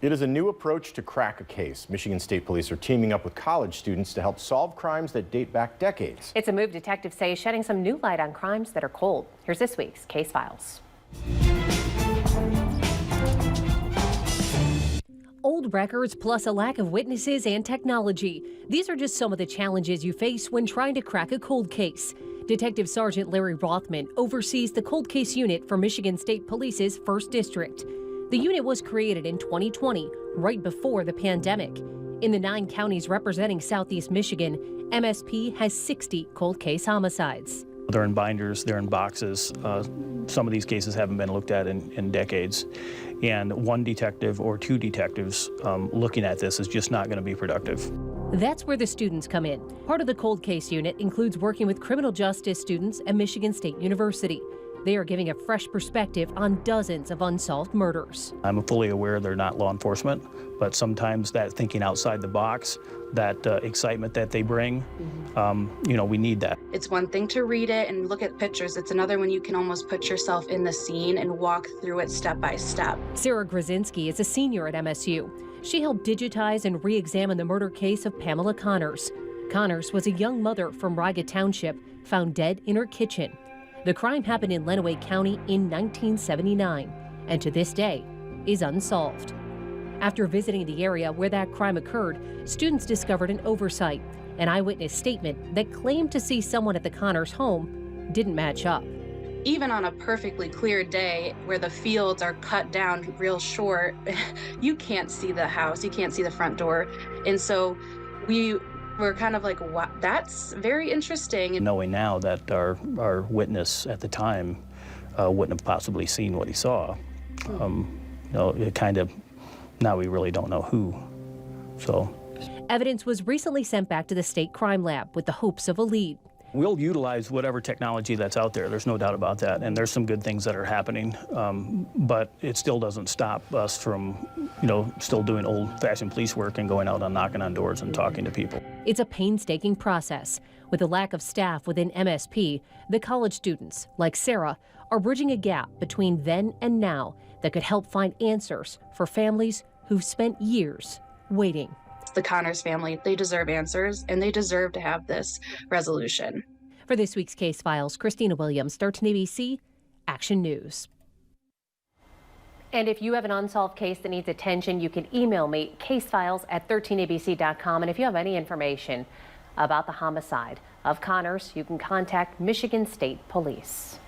It is a new approach to crack a case. Michigan State Police are teaming up with college students to help solve crimes that date back decades. It's a move detectives say is shedding some new light on crimes that are cold. Here's this week's Case Files. Old records plus a lack of witnesses and technology. These are just some of the challenges you face when trying to crack a cold case. Detective Sergeant Larry Rothman oversees the cold case unit for Michigan State Police's 1st District. The unit was created in 2020, right before the pandemic. In the 9 counties representing Southeast Michigan, MSP has 60 cold case homicides. They're in binders, they're in boxes. Some of these cases haven't been looked at in decades. And one detective or 2 detectives looking at this is just not going to be productive. That's where the students come in. Part of the cold case unit includes working with criminal justice students at Michigan State University. They are giving a fresh perspective on dozens of unsolved murders. I'm fully aware they're not law enforcement, but sometimes that thinking outside the box, that excitement that they bring, we need that. It's one thing to read it and look at pictures. It's another when you can almost put yourself in the scene and walk through it step by step. Sarah Grzinski is a senior at MSU. She helped digitize and re-examine the murder case of Pamela Conners. Conners was a young mother from Riga Township, found dead in her kitchen. The crime happened in Lenawee County in 1979, and to this day is unsolved. After visiting the area where that crime occurred, students discovered an oversight. An eyewitness statement that claimed to see someone at the Conners home didn't match up. Even on a perfectly clear day where the fields are cut down real short, you can't see the house, you can't see the front door. And so we're kind of like, wow, that's very interesting. Knowing now that our witness at the time wouldn't have possibly seen what he saw, it kind of, now we really don't know who, so. Evidence was recently sent back to the state crime lab with the hopes of a lead. We'll utilize whatever technology that's out there. There's no doubt about that. And there's some good things that are happening. But it still doesn't stop us from, still doing old-fashioned police work and going out and knocking on doors and talking to people. It's a painstaking process. With a lack of staff within MSP, the college students, like Sarah, are bridging a gap between then and now that could help find answers for families who've spent years waiting. The Conners family, they deserve answers, and they deserve to have this resolution. For this week's Case Files, Christina Williams, 13 ABC, Action News. And if you have an unsolved case that needs attention, you can email me, casefiles@13abc.com. And if you have any information about the homicide of Conners, you can contact Michigan State Police.